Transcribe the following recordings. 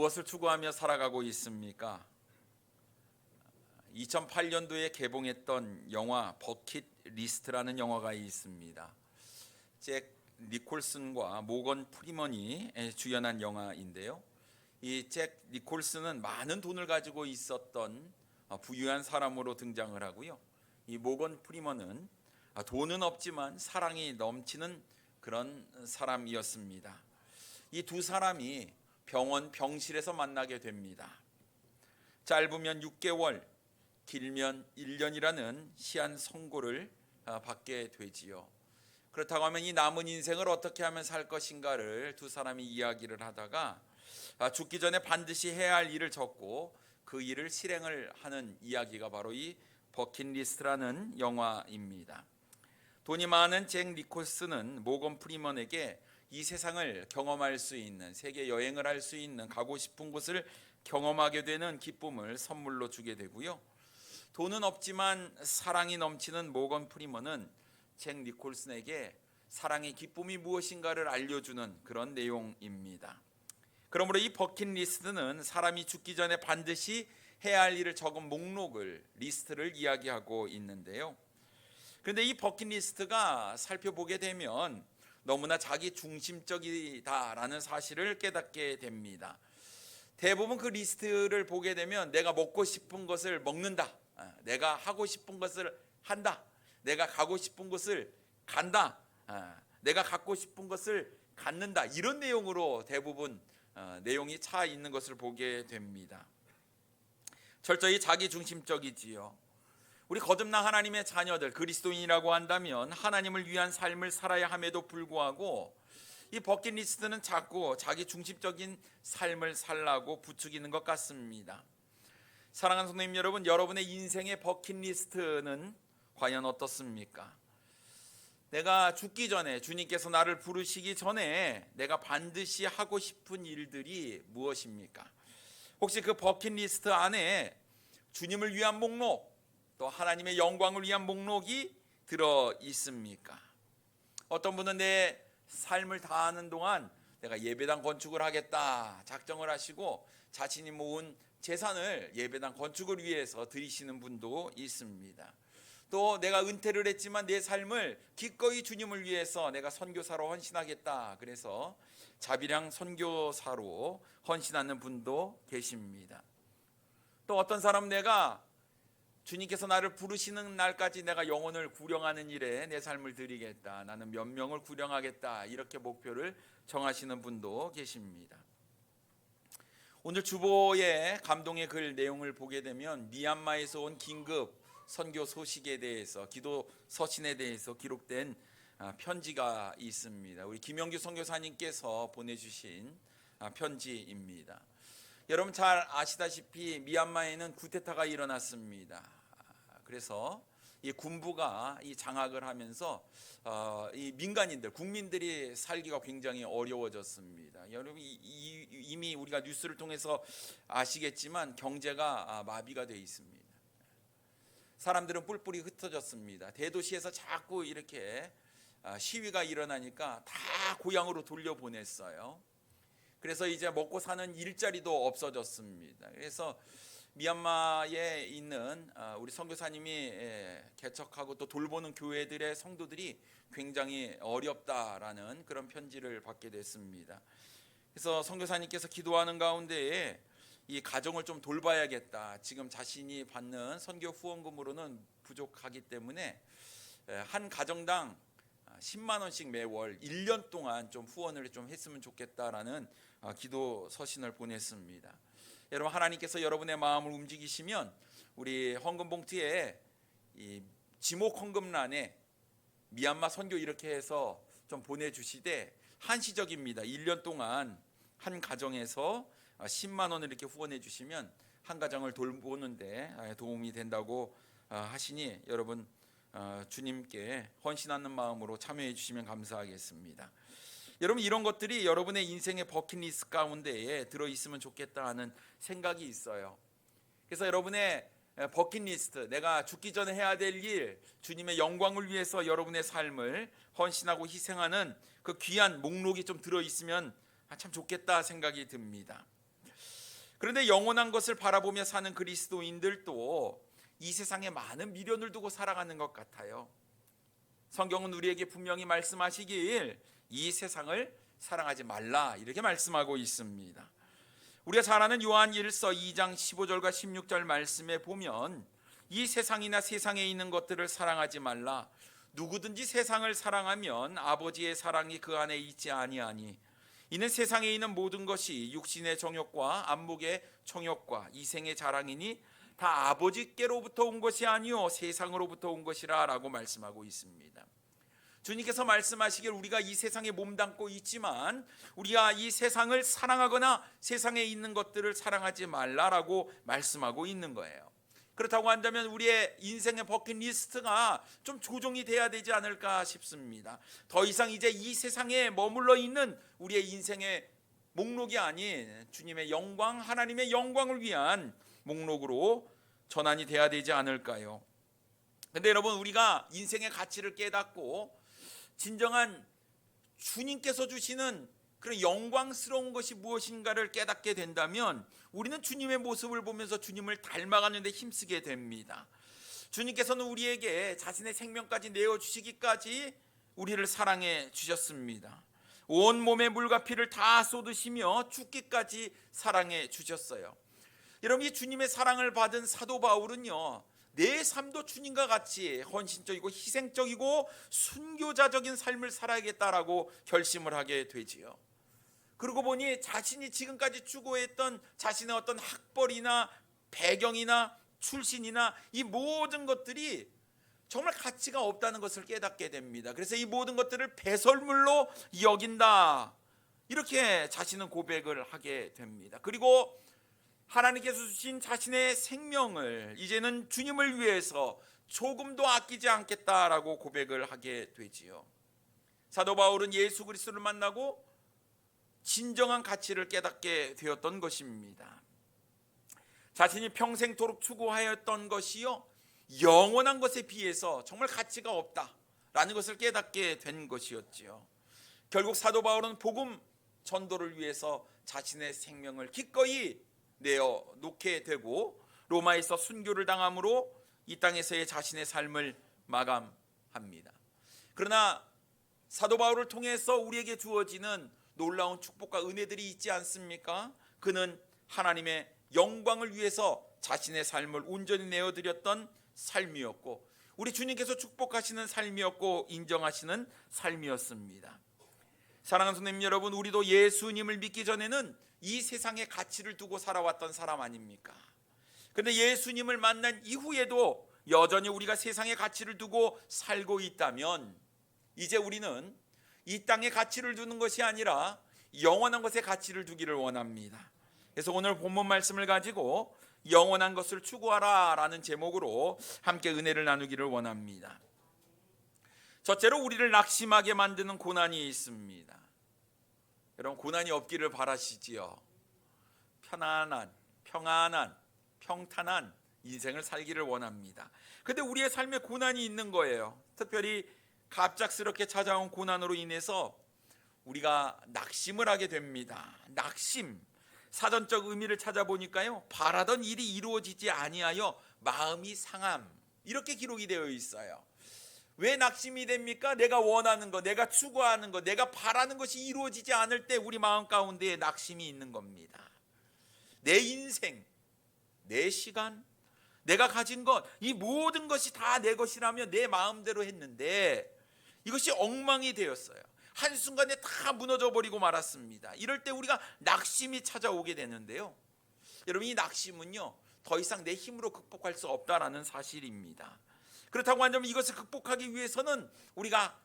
무엇을 추구하며 살아가고 있습니까? 2008년도에 개봉했던 영화 버킷리스트라는 영화가 있습니다. 잭 니콜슨과 모건 프리먼이 주연한 영화인데요. 이 잭 니콜슨은 많은 돈을 가지고 있었던 부유한 사람으로 등장을 하고요. 이 모건 프리먼은 돈은 없지만 사랑이 넘치는 그런 사람이었습니다. 이 두 사람이 병실에서 만나게 됩니다. 짧으면 6개월, 길면 1년이라는 시한 선고를 받게 되지요. 그렇다고 하면 이 남은 인생을 어떻게 하면 살 것인가를 두 사람이 이야기를 하다가 죽기 전에 반드시 해야 할 일을 적고 그 일을 실행을 하는 이야기가 바로 이 버킷리스트라는 영화입니다. 돈이 많은 잭 니콜슨은 모건 프리먼에게 이 세상을 경험할 수 있는, 세계 여행을 할 수 있는, 가고 싶은 곳을 경험하게 되는 기쁨을 선물로 주게 되고요. 돈은 없지만 사랑이 넘치는 모건 프리먼은 잭 니콜슨에게 사랑의 기쁨이 무엇인가를 알려주는 그런 내용입니다. 그러므로 이 버킷리스트는 사람이 죽기 전에 반드시 해야 할 일을 적은 목록을, 리스트를 이야기하고 있는데요. 그런데 이 버킷리스트가 살펴보게 되면 너무나 자기 중심적이다라는 사실을 깨닫게 됩니다. 대부분 그 리스트를 보게 되면 내가 먹고 싶은 것을 먹는다, 내가 하고 싶은 것을 한다, 내가 가고 싶은 곳을 간다, 내가 갖고 싶은 것을 갖는다, 이런 내용으로 대부분 내용이 차 있는 것을 보게 됩니다. 철저히 자기 중심적이지요. 우리 거듭난 하나님의 자녀들, 그리스도인이라고 한다면 하나님을 위한 삶을 살아야 함에도 불구하고 이 버킷리스트는 자꾸 자기 중심적인 삶을 살라고 부추기는 것 같습니다. 사랑하는 성도님 여러분, 여러분의 인생의 버킷리스트는 과연 어떻습니까? 내가 죽기 전에, 주님께서 나를 부르시기 전에 내가 반드시 하고 싶은 일들이 무엇입니까? 혹시 그 버킷리스트 안에 주님을 위한 목록, 또 하나님의 영광을 위한 목록이 들어 있습니까? 어떤 분은 내 삶을 다하는 동안 내가 예배당 건축을 하겠다 작정을 하시고 자신이 모은 재산을 예배당 건축을 위해서 드리시는 분도 있습니다. 또 내가 은퇴를 했지만 내 삶을 기꺼이 주님을 위해서 내가 선교사로 헌신하겠다, 그래서 자비량 선교사로 헌신하는 분도 계십니다. 또 어떤 사람은 내가 주님께서 나를 부르시는 날까지 내가 영혼을 구령하는 일에 내 삶을 드리겠다, 나는 몇 명을 구령하겠다, 이렇게 목표를 정하시는 분도 계십니다. 오늘 주보의 감동의 글 내용을 보게 되면 미얀마에서 온 긴급 선교 소식에 대해서, 기도 서신에 대해서 기록된 편지가 있습니다. 우리 김영규 선교사님께서 보내주신 편지입니다. 여러분 잘 아시다시피 미얀마에는 쿠데타가 일어났습니다. 그래서 이 군부가 이 장악을 하면서 이 민간인들, 국민들이 살기가 굉장히 어려워졌습니다. 여러분 이미 우리가 뉴스를 통해서 아시겠지만 경제가 마비가 되어 있습니다. 사람들은 뿔뿔이 흩어졌습니다. 대도시에서 자꾸 이렇게 시위가 일어나니까 다 고향으로 돌려보냈어요. 그래서 이제 먹고 사는 일자리도 없어졌습니다. 그래서 미얀마에 있는 우리 선교사님이 개척하고 또 돌보는 교회들의 성도들이 굉장히 어렵다라는 그런 편지를 받게 됐습니다. 그래서 선교사님께서 기도하는 가운데에 이 가정을 좀 돌봐야겠다, 지금 자신이 받는 선교 후원금으로는 부족하기 때문에 한 가정당 10만 원씩 매월 1년 동안 좀 후원을 좀 했으면 좋겠다라는 기도 서신을 보냈습니다. 여러분, 하나님께서 여러분의 마음을 움직이시면 우리 헌금 봉투에 이 지목 헌금란에 미얀마 선교 이렇게 해서 좀 보내주시되, 한시적입니다. 1년 동안 한 가정에서 10만 원을 이렇게 후원해 주시면 한 가정을 돌보는데 도움이 된다고 하시니 여러분 주님께 헌신하는 마음으로 참여해 주시면 감사하겠습니다. 여러분, 이런 것들이 여러분의 인생의 버킷리스트 가운데에 들어있으면 좋겠다 하는 생각이 있어요. 그래서 여러분의 버킷리스트, 내가 죽기 전에 해야 될 일, 주님의 영광을 위해서 여러분의 삶을 헌신하고 희생하는 그 귀한 목록이 좀 들어있으면 참 좋겠다 생각이 듭니다. 그런데 영원한 것을 바라보며 사는 그리스도인들도 이 세상에 많은 미련을 두고 살아가는 것 같아요. 성경은 우리에게 분명히 말씀하시길 이 세상을 사랑하지 말라 이렇게 말씀하고 있습니다. 우리가 잘 아는 요한 1서 2장 15절과 16절 말씀에 보면 이 세상이나 세상에 있는 것들을 사랑하지 말라. 누구든지 세상을 사랑하면 아버지의 사랑이 그 안에 있지 아니하니 이는 세상에 있는 모든 것이 육신의 정욕과 안목의 정욕과 이생의 자랑이니 다 아버지께로부터 온 것이 아니요 세상으로부터 온 것이라 라고 말씀하고 있습니다. 주님께서 말씀하시길 우리가 이 세상에 몸담고 있지만 우리가 이 세상을 사랑하거나 세상에 있는 것들을 사랑하지 말라라고 말씀하고 있는 거예요. 그렇다고 한다면 우리의 인생의 버킷리스트가 좀 조정이 돼야 되지 않을까 싶습니다. 더 이상 이제 이 세상에 머물러 있는 우리의 인생의 목록이 아닌 주님의 영광, 하나님의 영광을 위한 목록으로 전환이 돼야 되지 않을까요? 근데 여러분, 우리가 인생의 가치를 깨닫고 진정한 주님께서 주시는 그런 영광스러운 것이 무엇인가를 깨닫게 된다면 우리는 주님의 모습을 보면서 주님을 닮아가는 데 힘쓰게 됩니다. 주님께서는 우리에게 자신의 생명까지 내어주시기까지 우리를 사랑해 주셨습니다. 온몸에 물과 피를 다 쏟으시며 죽기까지 사랑해 주셨어요. 여러분, 이 주님의 사랑을 받은 사도 바울은요, 내 삶도 주님과 같이 헌신적이고 희생적이고 순교자적인 삶을 살아야겠다라고 결심을 하게 되지요. 그러고 보니 자신이 지금까지 추구했던 자신의 어떤 학벌이나 배경이나 출신이나 이 모든 것들이 정말 가치가 없다는 것을 깨닫게 됩니다. 그래서 이 모든 것들을 배설물로 여긴다, 이렇게 자신은 고백을 하게 됩니다. 그리고 하나님께서 주신 자신의 생명을 이제는 주님을 위해서 조금도 아끼지 않겠다라고 고백을 하게 되지요. 사도 바울은 예수 그리스도를 만나고 진정한 가치를 깨닫게 되었던 것입니다. 자신이 평생토록 추구하였던 것이요, 영원한 것에 비해서 정말 가치가 없다라는 것을 깨닫게 된 것이었지요. 결국 사도 바울은 복음 전도를 위해서 자신의 생명을 기꺼이 내어 놓게 되고 로마에서 순교를 당함으로 이 땅에서의 자신의 삶을 마감합니다. 그러나 사도 바울을 통해서 우리에게 주어지는 놀라운 축복과 은혜들이 있지 않습니까? 그는 하나님의 영광을 위해서 자신의 삶을 온전히 내어드렸던 삶이었고 우리 주님께서 축복하시는 삶이었고 인정하시는 삶이었습니다. 사랑하는 성도님 여러분, 우리도 예수님을 믿기 전에는 이 세상의 가치를 두고 살아왔던 사람 아닙니까? 그런데 예수님을 만난 이후에도 여전히 우리가 세상의 가치를 두고 살고 있다면 이제 우리는 이 땅의 가치를 두는 것이 아니라 영원한 것의 가치를 두기를 원합니다. 그래서 오늘 본문 말씀을 가지고 영원한 것을 추구하라 라는 제목으로 함께 은혜를 나누기를 원합니다. 첫째로 우리를 낙심하게 만드는 고난이 있습니다. 여러분, 고난이 없기를 바라시지요. 편안한, 평안한, 평탄한 인생을 살기를 원합니다. 근데 우리의 삶에 고난이 있는 거예요. 특별히 갑작스럽게 찾아온 고난으로 인해서 우리가 낙심을 하게 됩니다. 낙심, 사전적 의미를 찾아보니까요, 바라던 일이 이루어지지 아니하여 마음이 상함, 이렇게 기록이 되어 있어요. 왜 낙심이 됩니까? 내가 원하는 것, 내가 추구하는 것, 내가 바라는 것이 이루어지지 않을 때 우리 마음 가운데에 낙심이 있는 겁니다. 내 인생, 내 시간, 내가 가진 것, 이 모든 것이 다 내 것이라며 내 마음대로 했는데 이것이 엉망이 되었어요. 한순간에 다 무너져 버리고 말았습니다. 이럴 때 우리가 낙심이 찾아오게 되는데요, 여러분, 이 낙심은요, 더 이상 내 힘으로 극복할 수 없다라는 사실입니다. 그렇다고 한다면 이것을 극복하기 위해서는 우리가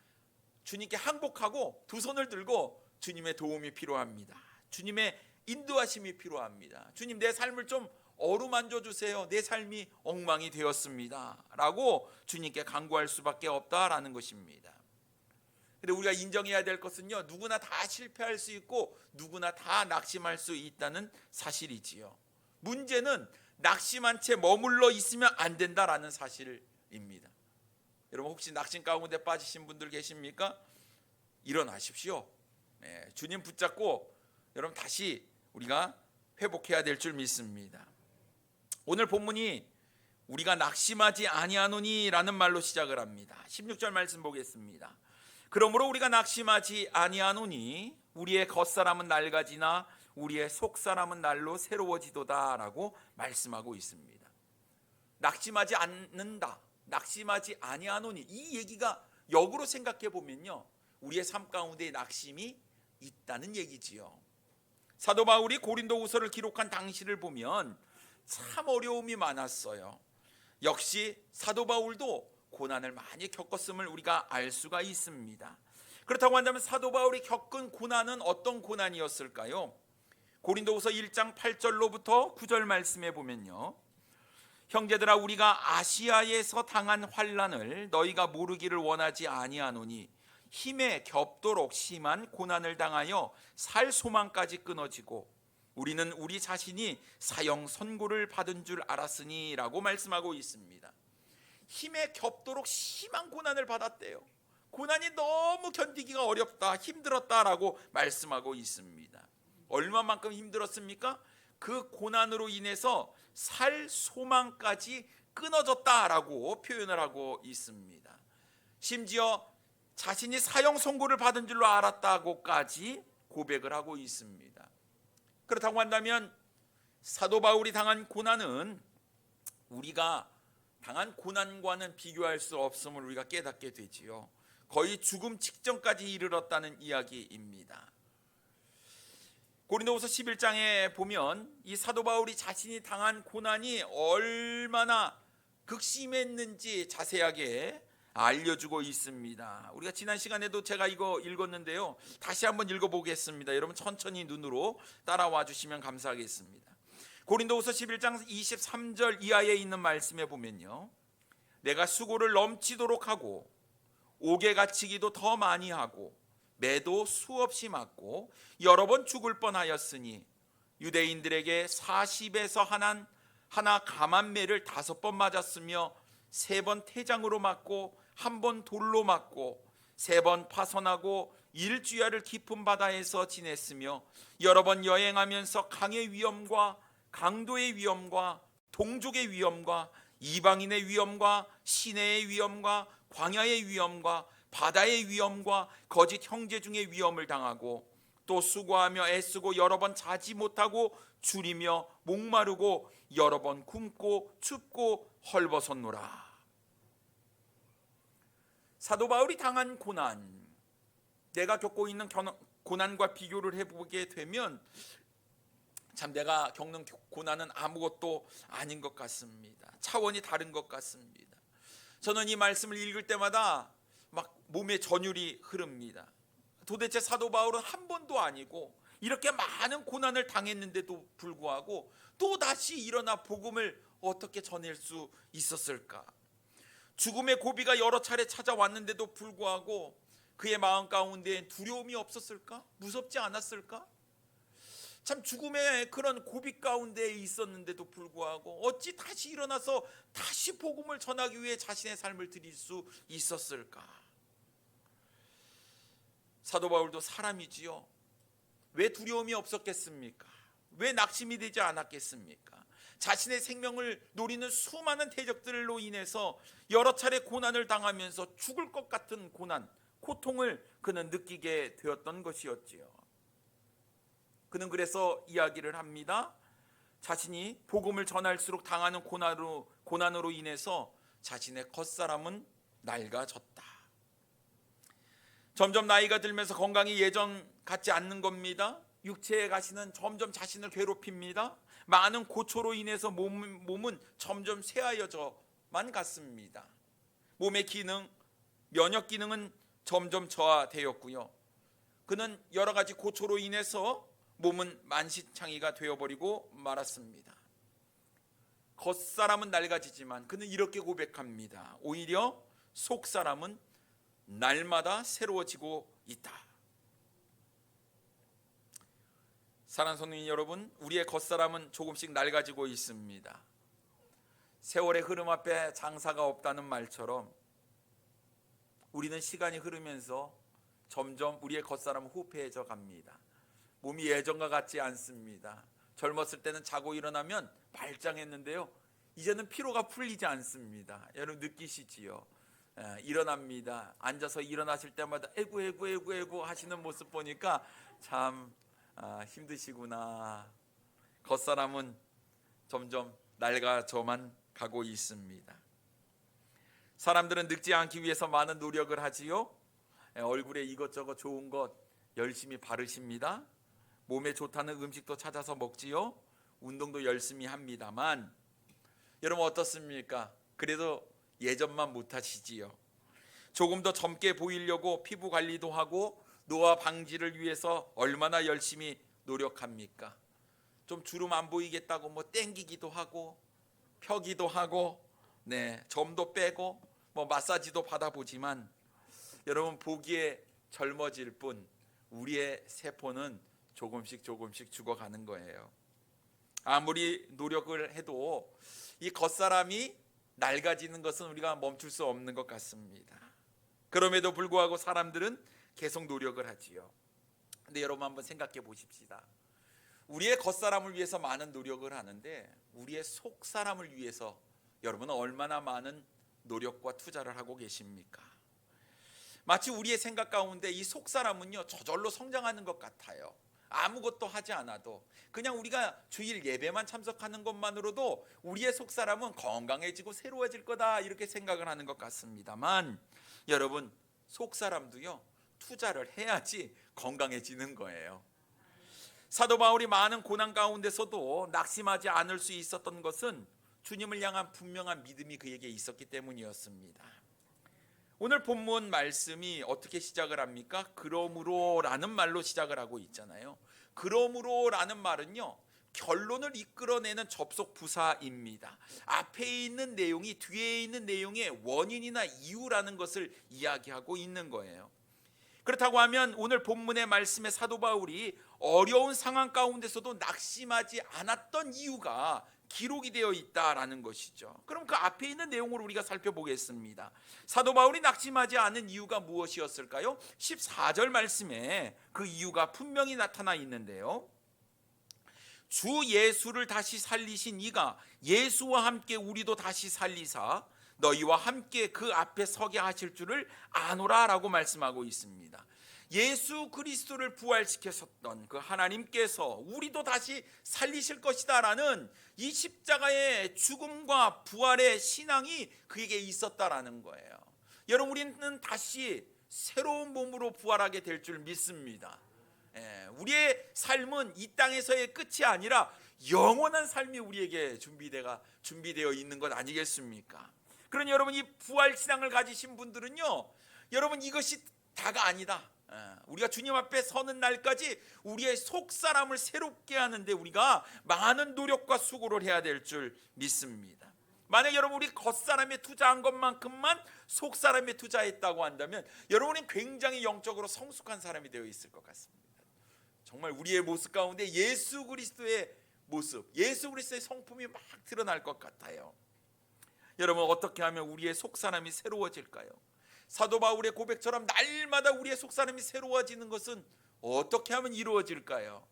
주님께 항복하고 두 손을 들고 주님의 도움이 필요합니다. 주님의 인도하심이 필요합니다. 주님, 내 삶을 좀 어루만져 주세요. 내 삶이 엉망이 되었습니다 라고 주님께 간구할 수밖에 없다라는 것입니다. 근데 우리가 인정해야 될 것은요, 누구나 다 실패할 수 있고 누구나 다 낙심할 수 있다는 사실이지요. 문제는 낙심한 채 머물러 있으면 안 된다라는 사실입니다. 여러분, 혹시 낙심 가운데 빠지신 분들 계십니까? 일어나십시오. 주님 붙잡고 여러분 다시 우리가 회복해야 될 줄 믿습니다. 오늘 본문이 우리가 낙심하지 아니하노니라는 말로 시작을 합니다. 16절 말씀 보겠습니다. 그러므로 우리가 낙심하지 아니하노니 우리의 겉사람은 낡아지나 우리의 속사람은 날로 새로워지도다라고 말씀하고 있습니다. 낙심하지 않는다, 낙심하지 아니하노니, 이 얘기가 역으로 생각해 보면요, 우리의 삶 가운데 낙심이 있다는 얘기지요. 사도 바울이 고린도후서를 기록한 당시를 보면 참 어려움이 많았어요. 역시 사도 바울도 고난을 많이 겪었음을 우리가 알 수가 있습니다. 그렇다고 한다면 사도 바울이 겪은 고난은 어떤 고난이었을까요? 고린도후서 1장 8절로부터 9절 말씀에 보면요, 형제들아 우리가 아시아에서 당한 환난을 너희가 모르기를 원하지 아니하노니 힘에 겹도록 심한 고난을 당하여 살 소망까지 끊어지고 우리는 우리 자신이 사형 선고를 받은 줄 알았으니 라고 말씀하고 있습니다. 힘에 겹도록 심한 고난을 받았대요. 고난이 너무 견디기가 어렵다, 힘들었다라고 말씀하고 있습니다. 얼마만큼 힘들었습니까? 그 고난으로 인해서 살 소망까지 끊어졌다라고 표현을 하고 있습니다. 심지어 자신이 사형 선고를 받은 줄로 알았다고까지 고백을 하고 있습니다. 그렇다고 한다면 사도 바울이 당한 고난은 우리가 당한 고난과는 비교할 수 없음을 우리가 깨닫게 되지요. 거의 죽음 직전까지 이르렀다는 이야기입니다. 고린도후서 11장에 보면 이 사도 바울이 자신이 당한 고난이 얼마나 극심했는지 자세하게 알려주고 있습니다. 우리가 지난 시간에도 제가 이거 읽었는데요, 다시 한번 읽어보겠습니다. 여러분 천천히 눈으로 따라와 주시면 감사하겠습니다. 고린도후서 11장 23절 이하에 있는 말씀에 보면요, 내가 수고를 넘치도록 하고 옥에 갇히기도 더 많이 하고 매도 수없이 맞고 여러 번 죽을 뻔하였으니 유대인들에게 40에서 하나 감한 매를 5번 맞았으며 3번 태장으로 맞고 1번 돌로 맞고 3번 파선하고 일주야를 깊은 바다에서 지냈으며 여러 번 여행하면서 강의 위험과 강도의 위험과 동족의 위험과 이방인의 위험과 시내의 위험과 광야의 위험과 바다의 위험과 거짓 형제 중의 위험을 당하고 또 수고하며 애쓰고 여러 번 자지 못하고 줄이며 목마르고 여러 번 굶고 춥고 헐벗었노라. 사도 바울이 당한 고난, 내가 겪고 있는 고난과 비교를 해보게 되면 참 내가 겪는 고난은 아무것도 아닌 것 같습니다. 차원이 다른 것 같습니다. 저는 이 말씀을 읽을 때마다 막 몸에 전율이 흐릅니다. 도대체 사도 바울은 한 번도 아니고 이렇게 많은 고난을 당했는데도 불구하고 또 다시 일어나 복음을 어떻게 전할 수 있었을까? 죽음의 고비가 여러 차례 찾아왔는데도 불구하고 그의 마음 가운데 두려움이 없었을까? 무섭지 않았을까? 참 죽음의 그런 고비 가운데 있었는데도 불구하고 어찌 다시 일어나서 다시 복음을 전하기 위해 자신의 삶을 드릴 수 있었을까? 사도 바울도 사람이지요. 왜 두려움이 없었겠습니까? 왜 낙심이 되지 않았겠습니까? 자신의 생명을 노리는 수많은 대적들로 인해서 여러 차례 고난을 당하면서 죽을 것 같은 고난, 고통을 그는 느끼게 되었던 것이었지요. 그는 그래서 이야기를 합니다. 자신이 복음을 전할수록 당하는 고난으로 인해서 자신의 겉사람은 낡아졌다. 점점 나이가 들면서 건강이 예전 같지 않는 겁니다. 육체의 가시는 점점 자신을 괴롭힙니다. 많은 고초로 인해서 몸은 점점 쇠하여져만 갔습니다. 몸의 기능, 면역 기능은 점점 저하되었고요. 그는 여러 가지 고초로 인해서 몸은 만신창이가 되어버리고 말았습니다. 겉사람은 낡아지지만 그는 이렇게 고백합니다. 오히려 속사람은 날마다 새로워지고 있다. 사랑하는 성도님 여러분, 우리의 겉사람은 조금씩 낡아지고 있습니다. 세월의 흐름 앞에 장사가 없다는 말처럼 우리는 시간이 흐르면서 점점 우리의 겉사람은 후패해져 갑니다. 몸이 예전과 같지 않습니다. 젊었을 때는 자고 일어나면 말짱했는데요, 이제는 피로가 풀리지 않습니다. 여러분 느끼시지요? 일어납니다. 앉아서 일어나실 때마다 에구 하시는 모습 보니까 참 힘드시구나. 겉사람은 점점 낡아져만 가고 있습니다. 사람들은 늙지 않기 위해서 많은 노력을 하지요. 얼굴에 이것저것 좋은 것 열심히 바르십니다. 몸에 좋다는 음식도 찾아서 먹지요. 운동도 열심히 합니다만 여러분 어떻습니까? 그래도 예전만 못하시지요. 조금 더 젊게 보이려고 피부 관리도 하고 노화 방지를 위해서 얼마나 열심히 노력합니까? 좀 주름 안 보이겠다고 뭐 땡기기도 하고 펴기도 하고 점도 빼고 뭐 마사지도 받아보지만 여러분 보기에 젊어질 뿐 우리의 세포는 조금씩 죽어가는 거예요. 아무리 노력을 해도 이 겉사람이 낡아지는 것은 우리가 멈출 수 없는 것 같습니다. 그럼에도 불구하고 사람들은 계속 노력을 하지요. 근데 여러분 한번 생각해 보십시다. 우리의 겉사람을 위해서 많은 노력을 하는데 우리의 속사람을 위해서 여러분은 얼마나 많은 노력과 투자를 하고 계십니까? 마치 우리의 생각 가운데 이 속사람은요 저절로 성장하는 것 같아요. 아무것도 하지 않아도 그냥 우리가 주일 예배만 참석하는 것만으로도 우리의 속사람은 건강해지고 새로워질 거다 이렇게 생각을 하는 것 같습니다만 여러분 속사람도요 투자를 해야지 건강해지는 거예요. 사도 바울이 많은 고난 가운데서도 낙심하지 않을 수 있었던 것은 주님을 향한 분명한 믿음이 그에게 있었기 때문이었습니다. 오늘 본문 말씀이 어떻게 시작을 합니까? 그러므로라는 말로 시작을 하고 있잖아요. 그러므로라는 말은요 결론을 이끌어내는 접속 부사입니다. 앞에 있는 내용이 뒤에 있는 내용의 원인이나 이유라는 것을 이야기하고 있는 거예요. 그렇다고 하면 오늘 본문의 말씀에 사도 바울이 어려운 상황 가운데서도 낙심하지 않았던 이유가 기록이 되어 있다라는 것이죠. 그럼 그 앞에 있는 내용을 우리가 살펴보겠습니다. 사도 바울이 낙심하지 않은 이유가 무엇이었을까요? 14절 말씀에 그 이유가 분명히 나타나 있는데요. 주 예수를 다시 살리신 이가 예수와 함께 우리도 다시 살리사 너희와 함께 그 앞에 서게 하실 줄을 아노라 라고 말씀하고 있습니다. 예수 그리스도를 부활시켰었던 그 하나님께서 우리도 다시 살리실 것이다 라는 이 십자가의 죽음과 부활의 신앙이 그에게 있었다라는 거예요. 여러분 우리는 다시 새로운 몸으로 부활하게 될 줄 믿습니다. 우리의 삶은 이 땅에서의 끝이 아니라 영원한 삶이 우리에게 준비되어 있는 것 아니겠습니까? 그러니 여러분 이 부활 신앙을 가지신 분들은요 여러분 이것이 다가 아니다. 우리가 주님 앞에 서는 날까지 우리의 속사람을 새롭게 하는데 우리가 많은 노력과 수고를 해야 될 줄 믿습니다. 만약 여러분 우리 겉사람에 투자한 것만큼만 속사람에 투자했다고 한다면 여러분은 굉장히 영적으로 성숙한 사람이 되어 있을 것 같습니다. 정말 우리의 모습 가운데 예수 그리스도의 모습, 예수 그리스도의 성품이 막 드러날 것 같아요. 여러분 어떻게 하면 우리의 속사람이 새로워질까요? 사도 바울의 고백처럼 날마다 우리의 속사람이 새로워지는 것은 어떻게 하면 이루어질까요?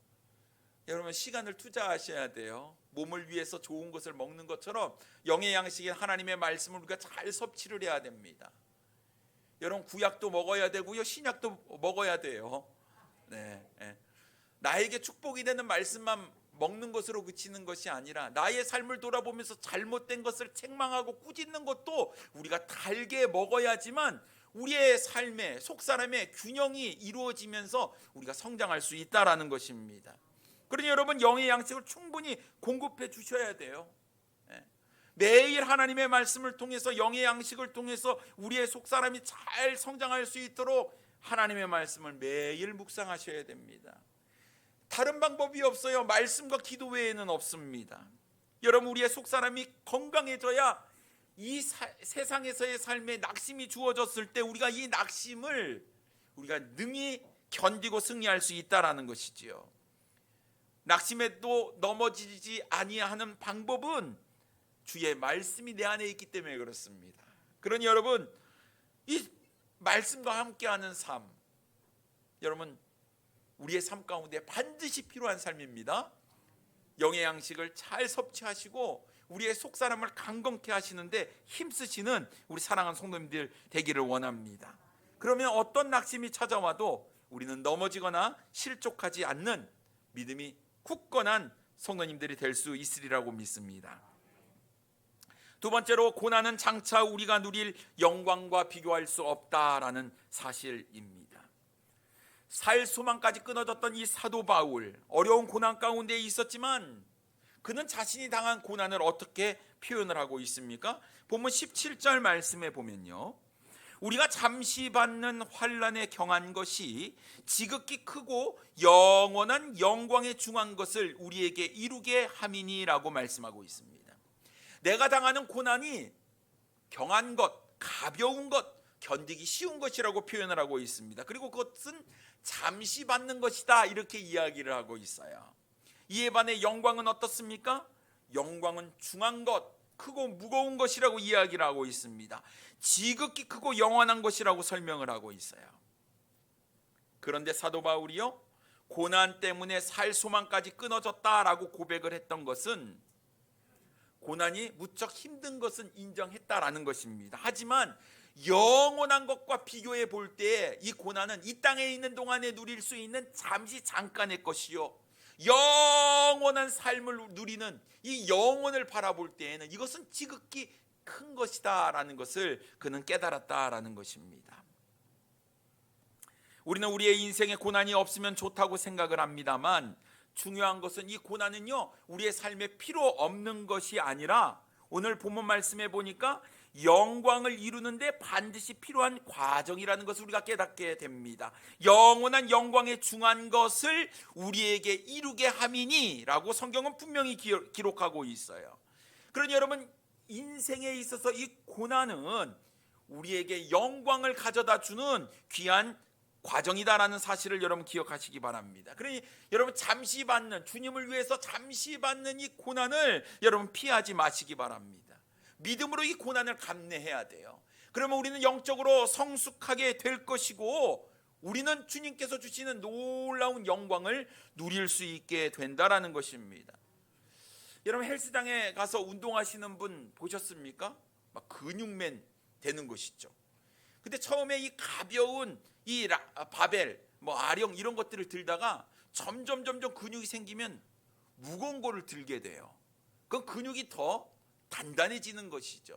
여러분 시간을 투자하셔야 돼요. 몸을 위해서 좋은 것을 먹는 것처럼 영의 양식인 하나님의 말씀을 우리가 잘 섭취를 해야 됩니다. 여러분 구약도 먹어야 되고요 신약도 먹어야 돼요. 나에게 축복이 되는 말씀만 먹는 것으로 그치는 것이 아니라 나의 삶을 돌아보면서 잘못된 것을 책망하고 꾸짖는 것도 우리가 달게 먹어야지만 우리의 삶의 속사람의 균형이 이루어지면서 우리가 성장할 수 있다라는 것입니다. 그러니 여러분 영의 양식을 충분히 공급해 주셔야 돼요. 매일 하나님의 말씀을 통해서 영의 양식을 통해서 우리의 속사람이 잘 성장할 수 있도록 하나님의 말씀을 매일 묵상하셔야 됩니다. 다른 방법이 없어요. 말씀과 기도 외에는 없습니다. 여러분 우리의 속사람이 건강해져야 이 세상에서의 삶에 낙심이 주어졌을 때 우리가 이 낙심을 우리가 능히 견디고 승리할 수 있다라는 것이지요. 낙심에도 넘어지지 아니하는 방법은 주의 말씀이 내 안에 있기 때문에 그렇습니다. 그러니 여러분 이 말씀과 함께하는 삶, 여러분 우리의 삶 가운데 반드시 필요한 삶입니다. 영의 양식을 잘 섭취하시고 우리의 속사람을 강건케 하시는데 힘쓰시는 우리 사랑하는 성도님들 되기를 원합니다. 그러면 어떤 낙심이 찾아와도 우리는 넘어지거나 실족하지 않는 믿음이 굳건한 성도님들이 될 수 있으리라고 믿습니다. 두 번째로, 고난은 장차 우리가 누릴 영광과 비교할 수 없다라는 사실입니다. 살 소망까지 끊어졌던 이 사도 바울, 어려운 고난 가운데 있었지만 그는 자신이 당한 고난을 어떻게 표현을 하고 있습니까? 본문 17절 말씀에 보면요, 우리가 잠시 받는 환난에 경한 것이 지극히 크고 영원한 영광에 중한 것을 우리에게 이루게 함이니라고 말씀하고 있습니다. 내가 당하는 고난이 경한 것, 가벼운 것, 견디기 쉬운 것이라고 표현을 하고 있습니다. 그리고 그것은 잠시 받는 것이다, 이렇게 이야기를 하고 있어요. 이에 반해 영광은 어떻습니까? 영광은 중한 것, 크고 무거운 것이라고 이야기를 하고 있습니다. 지극히 크고 영원한 것이라고 설명을 하고 있어요. 그런데 사도 바울이요, 고난 때문에 살 소망까지 끊어졌다라고 고백을 했던 것은 고난이 무척 힘든 것은 인정했다라는 것입니다. 하지만 영원한 것과 비교해 볼 때 이 고난은 이 땅에 있는 동안에 누릴 수 있는 잠깐의 것이요, 영원한 삶을 누리는 이 영혼을 바라볼 때에는 이것은 지극히 큰 것이다라는 것을 그는 깨달았다라는 것입니다. 우리는 우리의 인생에 고난이 없으면 좋다고 생각을 합니다만, 중요한 것은 이 고난은요, 우리의 삶에 필요 없는 것이 아니라 오늘 본문 말씀에 보니까 영광을 이루는데 반드시 필요한 과정이라는 것을 우리가 깨닫게 됩니다. 영원한 영광에 중한 것을 우리에게 이루게 함이니 라고 성경은 분명히 기록하고 있어요. 그러니 여러분, 인생에 있어서 이 고난은 우리에게 영광을 가져다 주는 귀한 과정이다라는 사실을 여러분 기억하시기 바랍니다. 그러니 여러분, 잠시 받는, 주님을 위해서 잠시 받는 이 고난을 여러분 피하지 마시기 바랍니다. 믿음으로 이 고난을 감내해야 돼요. 그러면 우리는 영적으로 성숙하게 될 것이고 우리는 주님께서 주시는 놀라운 영광을 누릴 수 있게 된다라는 것입니다. 여러분, 헬스장에 가서 운동하시는 분 보셨습니까? 막 근육맨 되는 것이죠. 근데 처음에 이 가벼운 이 바벨, 아령 이런 것들을 들다가 점점 근육이 생기면 무거운 거를 들게 돼요. 그 근육이 더 단단해지는 것이죠.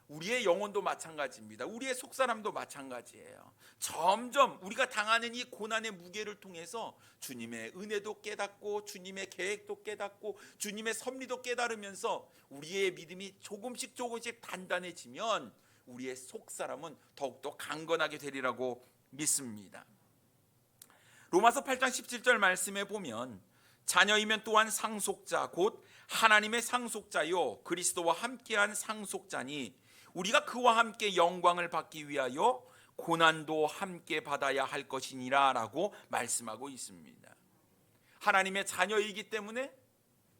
우리의 영혼도 마찬가지입니다. 우리의 속사람도 마찬가지예요. 점점 우리가 당하는 이 고난의 무게를 통해서 주님의 은혜도 깨닫고 주님의 계획도 깨닫고 주님의 섭리도 깨달으면서 우리의 믿음이 조금씩 단단해지면 우리의 속사람은 더욱더 강건하게 되리라고 믿습니다. 로마서 8장 17절 말씀에 보면, 자녀이면 또한 상속자 곧 하나님의 상속자요 그리스도와 함께한 상속자니 우리가 그와 함께 영광을 받기 위하여 고난도 함께 받아야 할 것이니라 라고 말씀하고 있습니다. 하나님의 자녀이기 때문에,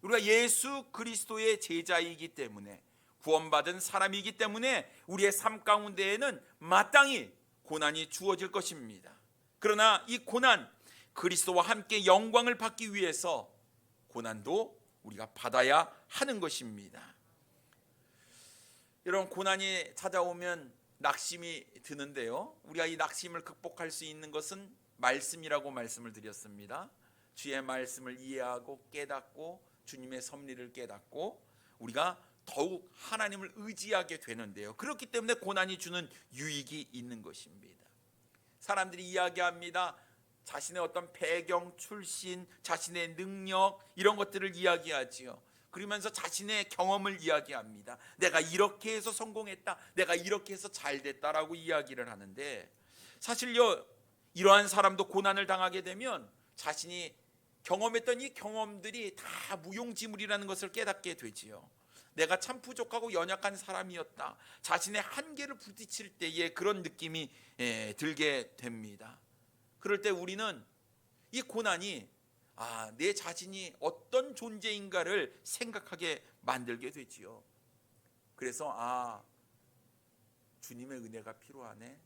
우리가 예수 그리스도의 제자이기 때문에, 구원받은 사람이기 때문에 우리의 삶 가운데에는 마땅히 고난이 주어질 것입니다. 그러나 이 고난, 그리스도와 함께 영광을 받기 위해서 고난도 우리가 받아야 하는 것입니다. 여러분, 고난이 찾아오면 낙심이 드는데요, 우리가 이 낙심을 극복할 수 있는 것은 말씀이라고 말씀을 드렸습니다. 주의 말씀을 이해하고 깨닫고 주님의 섭리를 깨닫고 우리가 더욱 하나님을 의지하게 되는데요, 그렇기 때문에 고난이 주는 유익이 있는 것입니다. 사람들이 이야기합니다. 자신의 어떤 배경, 출신, 자신의 능력 이런 것들을 이야기하지요. 그러면서 자신의 경험을 이야기합니다. 내가 이렇게 해서 성공했다, 내가 이렇게 해서 잘 됐다라고 이야기를 하는데, 사실요, 이러한 사람도 고난을 당하게 되면 자신이 경험했던 이 경험들이 다 무용지물이라는 것을 깨닫게 되지요. 내가 참 부족하고 연약한 사람이었다, 자신의 한계를 부딪힐 때에 그런 느낌이 들게 됩니다. 그럴 때 우리는 이 고난이 내 자신이 어떤 존재인가를 생각하게 만들게 되지요. 그래서 주님의 은혜가 필요하네,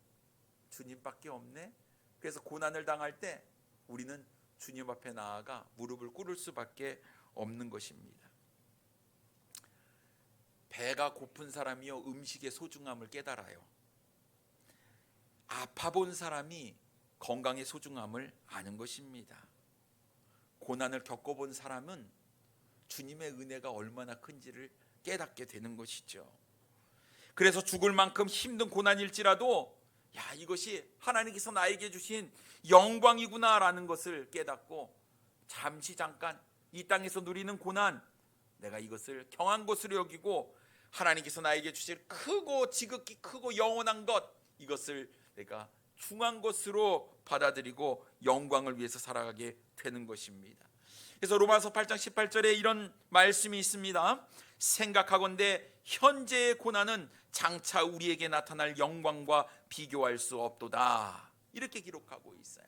주님밖에 없네. 그래서 고난을 당할 때 우리는 주님 앞에 나아가 무릎을 꿇을 수밖에 없는 것입니다. 배가 고픈 사람이요 음식의 소중함을 깨달아요. 아파본 사람이 건강의 소중함을 아는 것입니다. 고난을 겪어본 사람은 주님의 은혜가 얼마나 큰지를 깨닫게 되는 것이죠. 그래서 죽을 만큼 힘든 고난일지라도 이것이 하나님께서 나에게 주신 영광이구나라는 것을 깨닫고 잠깐 이 땅에서 누리는 고난, 내가 이것을 경한 것으로 여기고 하나님께서 나에게 주실 크고 지극히 크고 영원한 것, 이것을 내가 중한 것으로 받아들이고 영광을 위해서 살아가게 되는 것입니다. 그래서 로마서 8장 18절에 이런 말씀이 있습니다. 생각하건대 현재의 고난은 장차 우리에게 나타날 영광과 비교할 수 없도다. 이렇게 기록하고 있어요.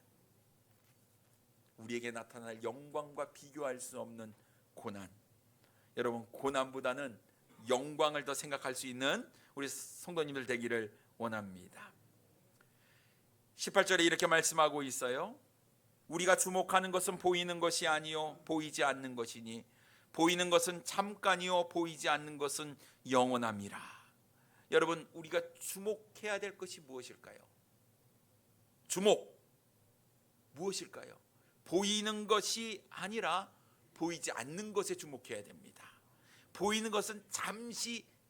우리에게 나타날 영광과 비교할 수 없는 고난. 여러분, 고난보다는 영광을 더 생각할 수 있는 우리 성도님들 되기를 원합니다. 18절에 이렇게 말씀하고 있어요. 우리가 주목하는 것은 보이는 것이 아니요 보이지 않는 것이니 보이는 것은 잠깐이요 보이지 않는 것은 영원함이라. 여러분, 우리가 주목해야 될 것이 무엇일까요? 주목 무엇일까요? 보이는 것이 아니라 보이지 않는 것에 주목해야 됩니다. 보이는 것은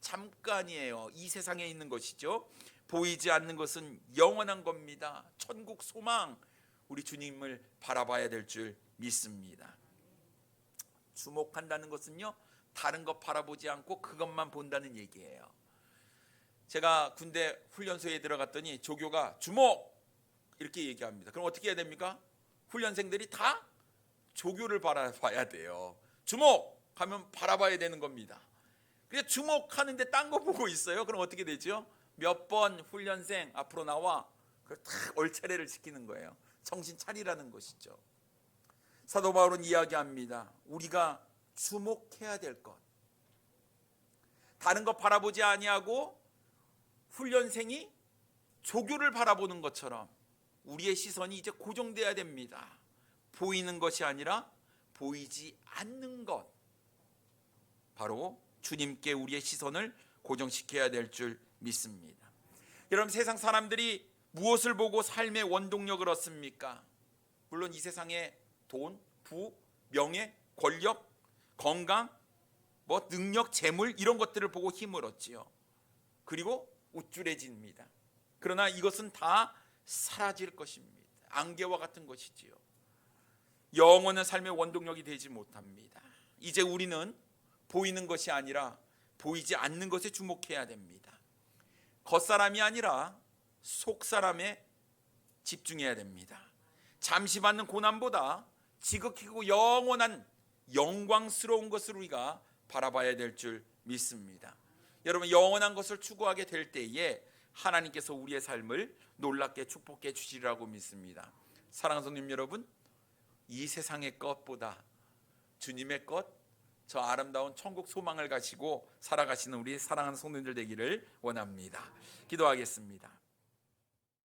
잠깐이에요. 이 세상에 있는 것이죠. 보이지 않는 것은 영원한 겁니다. 천국 소망, 우리 주님을 바라봐야 될 줄 믿습니다. 주목한다는 것은요, 다른 것 바라보지 않고 그것만 본다는 얘기예요. 제가 군대 훈련소에 들어갔더니 조교가 주목! 이렇게 얘기합니다. 그럼 어떻게 해야 됩니까? 훈련생들이 다 조교를 바라봐야 돼요. 주목! 하면 바라봐야 되는 겁니다. 그래서 주목하는데 딴 거 보고 있어요. 그럼 어떻게 되죠? 몇 번 훈련생 앞으로 나와 그걸 탁 얼차례를 시키는 거예요. 정신 차리라는 것이죠. 사도 바울은 이야기합니다. 우리가 주목해야 될 것, 다른 것 바라보지 아니하고 훈련생이 조교를 바라보는 것처럼 우리의 시선이 이제 고정돼야 됩니다. 보이는 것이 아니라 보이지 않는 것, 바로 주님께 우리의 시선을 고정시켜야 될 줄 믿습니다. 여러분, 세상 사람들이 무엇을 보고 삶의 원동력을 얻습니까? 물론 이 세상에 돈, 부, 명예, 권력, 건강, 능력, 재물 이런 것들을 보고 힘을 얻지요. 그리고 우쭐해집니다. 그러나 이것은 다 사라질 것입니다. 안개와 같은 것이지요. 영원한 삶의 원동력이 되지 못합니다. 이제 우리는 보이는 것이 아니라 보이지 않는 것에 주목해야 됩니다. 겉사람이 아니라 속사람에 집중해야 됩니다. 잠시 받는 고난보다 지극히 크고 영원한 영광스러운 것을 우리가 바라봐야 될 줄 믿습니다. 여러분, 영원한 것을 추구하게 될 때에 하나님께서 우리의 삶을 놀랍게 축복해 주시리라고 믿습니다. 사랑하는 성도님 여러분, 이 세상의 것보다 주님의 것, 저 아름다운 천국 소망을 가지고 살아가시는 우리 사랑하는 성도님들 되기를 원합니다. 기도하겠습니다.